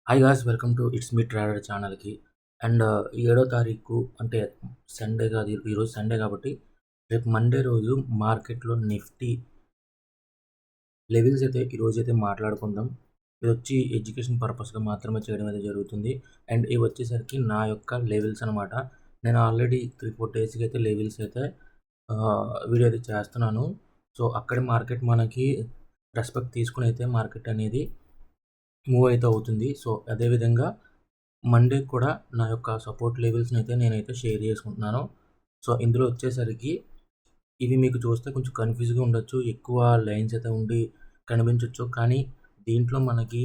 Hi guys, welcome to it's me trader ఛానల్‌కి. And 7వ తారీఖు అంటే సండే కాదు, ఈరోజు సండే కాబట్టి రేపు మండే రోజు మార్కెట్‌లో నిఫ్టీ లెవెల్స్ అయితే ఈరోజైతే మాట్లాడుకుందాం. ఇదొచ్చి ఎడ్యుకేషన్ పర్పస్‌గా మాత్రమే చేయడం అయితే జరుగుతుంది. అండ్ ఇవి వచ్చేసరికి నా యొక్క లెవెల్స్ అనమాట. నేను ఆల్రెడీ 3, 4 డేస్‌కి అయితే లెవెల్స్ అయితే వీడియో అయితే చేస్తున్నాను. సో, అక్కడే మార్కెట్ మనకి రెస్పెక్ట్ తీసుకొని అయితే మార్కెట్ అనేది మూవ్ అయితే అవుతుంది. సో, అదేవిధంగా మండే కూడా నా యొక్క సపోర్ట్ లెవెల్స్‌ని అయితే నేనైతే షేర్ చేసుకుంటున్నాను. సో, ఇందులో వచ్చేసరికి ఇవి మీకు చూస్తే కొంచెం కన్‌ఫ్యూజ్‌గా ఉండొచ్చు. ఎక్కువ లైన్స్ అయితే ఉండి కనిపించొచ్చు. కానీ దీంట్లో మనకి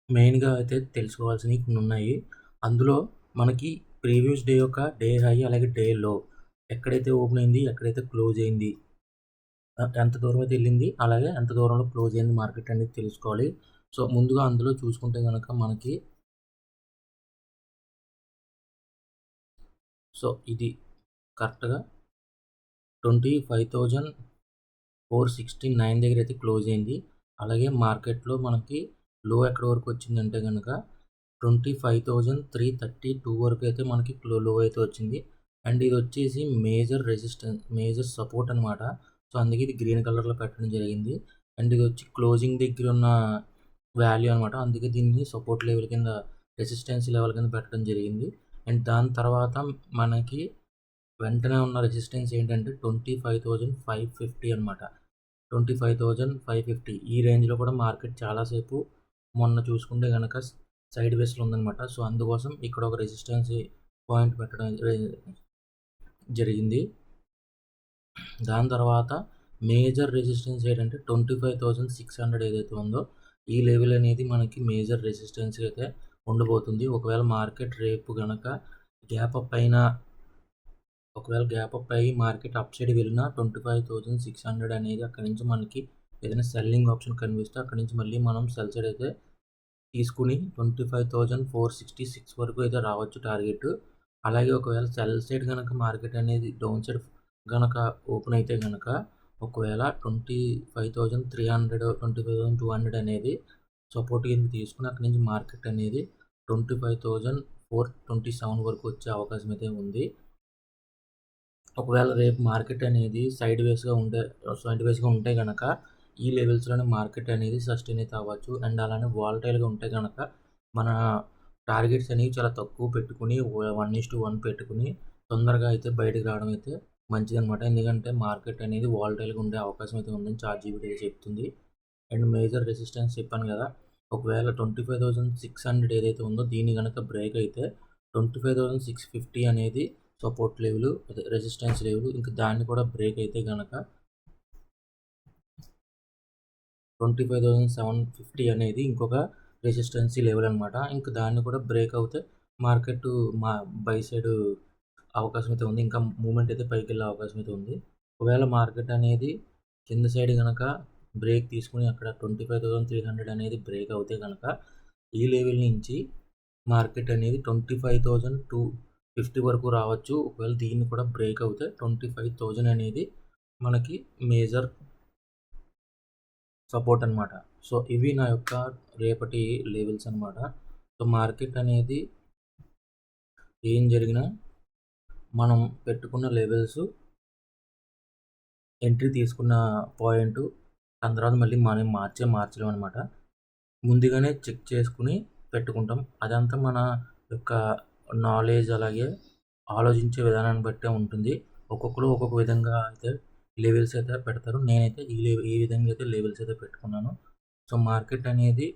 మెయిన్‌గా అయితే తెలుసుకోవాల్సినవి కొన్ని ఉన్నాయి. అందులో మనకి ప్రీవియస్ డే యొక్క డే హై అలాగే డే లో ఎక్కడైతే ఓపెన్ అయింది, ఎక్కడైతే క్లోజ్ అయింది, ఎంత దూరం అయితే ఎళ్ళింది, అలాగే ఎంత దూరంలో క్లోజ్ అయింది మార్కెట్ అనేది తెలుసుకోవాలి. సో, ముందుగా అందులో చూసుకుంటే గనక మనకి సో, ఇది కరెక్ట్‌గా 25,469 దగ్గర అయితే క్లోజ్ అయింది. అలాగే మార్కెట్‌లో మనకి లో ఎక్కడి వరకు వచ్చిందంటే గనక 25,332 వరకు అయితే మనకి లో అయితే వచ్చింది. అండ్ ఇది వచ్చేసి మేజర్ రెసిస్టెన్స్, మేజర్ సపోర్ట్ అనమాట. సో, అందుకే ఇది గ్రీన్ కలర్‌లో పెట్టడం జరిగింది. అండ్ ఇది వచ్చి క్లోజింగ్ దగ్గర ఉన్న వాల్యూ అనమాట. అందుకే దీన్ని సపోర్ట్ లెవెల్ కింద, రెసిస్టెన్స్ లెవెల్ కింద పెట్టడం జరిగింది. అండ్ దాని తర్వాత మనకి వెంటనే ఉన్న రెసిస్టెన్స్ ఏంటంటే 25,550 అనమాట. 25,550 ఈ రేంజ్‌లో కూడా మార్కెట్ చాలాసేపు మొన్న చూసుకుంటే గనక సైడ్ వేస్‌లో ఉందనమాట. సో, అందుకోసం ఇక్కడ ఒక రెసిస్టెన్స్ పాయింట్ పెట్టడం జరిగింది. దాని తర్వాత మేజర్ రెసిస్టెన్స్ ఏంటంటే 25,600 ఏదైతే ఉందో ఈ లెవెల్ అనేది మనకి మేజర్ రెసిస్టెన్స్ అయితే ఉండబోతుంది. ఒకవేళ మార్కెట్ రేపు గనక గ్యాప్ అప్ అయినా, ఒకవేళ గ్యాప్ అప్ అయ్యి మార్కెట్ అప్ సైడ్ వెళ్ళినా 25,600 అనేది అక్కడి నుంచి మనకి ఏదైనా సెల్లింగ్ ఆప్షన్ కనిపిస్తే అక్కడి నుంచి మళ్ళీ మనం సెల్ సైడ్ అయితే తీసుకుని 25,466 వరకు అయితే రావచ్చు టార్గెట్. అలాగే ఒకవేళ సెల్ సైడ్ గనక మార్కెట్ అనేది డౌన్ సైడ్ గనక ఓపెన్ అయితే గనక ఒకవేళ 25,300, 25,200 అనేది సపోర్ట్ కింద తీసుకుని అక్కడి నుంచి మార్కెట్ అనేది 25,427 వరకు వచ్చే అవకాశం అయితే ఉంది. ఒకవేళ రేపు మార్కెట్ అనేది సైడ్ వేస్‌గా ఉంటే గనక ఈ లెవెల్స్‌లోనే మార్కెట్ అనేది సస్టైన్ అయితే అవ్వచ్చు. అండ్ అలానే వాలటైల్‌గా ఉంటే గనక మన టార్గెట్స్ అనేవి చాలా తక్కువ పెట్టుకుని 1:1 పెట్టుకుని తొందరగా అయితే బయటకి రావడం అయితే మంచిదనమాట. ఎందుకంటే మార్కెట్ అనేది వాలటైల్‌గా ఉండే అవకాశం అయితే ఉందని చాట్‌జీపీటీ అయితే చెప్తుంది. అండ్ మేజర్ రెసిస్టెన్స్ చెప్పాను కదా! ఒకవేళ 25,600 ఏదైతే ఉందో దీన్ని గనక బ్రేక్ అయితే 25,650 అనేది సపోర్ట్ లెవెల్, అదే రెసిస్టెన్స్ లెవెల్. ఇంకా దాన్ని కూడా బ్రేక్ అయితే గనక 25,750 అనేది ఇంకొక రెసిస్టెన్సీ లెవెల్ అనమాట. ఇంకా దాన్ని కూడా బ్రేక్ అవుతే మార్కెట్ బై సైడ్ అవకాశం అయితే ఉంది. ఇంకా మూవ్‌మెంట్ అయితే పైకెళ్ళే అవకాశం అయితే ఉంది. ఒకవేళ మార్కెట్ అనేది కింద సైడ్ గనక బ్రేక్ తీసుకొని అక్కడ 25,300 అనేది బ్రేక్ అవుతే గనక ఈ లెవెల్ నుంచి మార్కెట్ అనేది 25,250 వరకు రావచ్చు. ఒకవేళ దీన్ని కూడా బ్రేక్ అవుతే 25,000 అనేది మనకి మేజర్ సపోర్ట్ అనమాట. సో, ఇవి నా యొక్క రేపటి లెవెల్స్ అనమాట. సో, మార్కెట్ అనేది ఏం జరిగినా మనం పెట్టుకున్న లెవెల్స్, ఎంట్రీ తీసుకున్న పాయింటు, దాని తర్వాత మళ్ళీ మనం మార్చలేమనమాట. ముందుగానే చెక్ చేసుకుని పెట్టుకుంటాం. అదంతా మన యొక్క నాలెడ్జ్ అలాగే ఆలోచించే విధానాన్ని బట్టే ఉంటుంది. ఒక్కొక్కరు ఒక్కొక్క విధంగా అయితే లెవెల్స్ అయితే పెడతారు. నేనైతే ఈ విధంగా అయితే లెవెల్స్ అయితే పెట్టుకున్నాను. సో, మార్కెట్ అనేది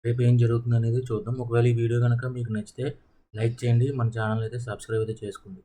రేపు ఏం జరుగుతుందనేది చూద్దాం. ఒకవేళ ఈ వీడియో గనక మీకు నచ్చితే లైక్ చేయండి. మన ఛానల్ అయితే సబ్స్క్రైబ్ అయితే చేసుకోండి.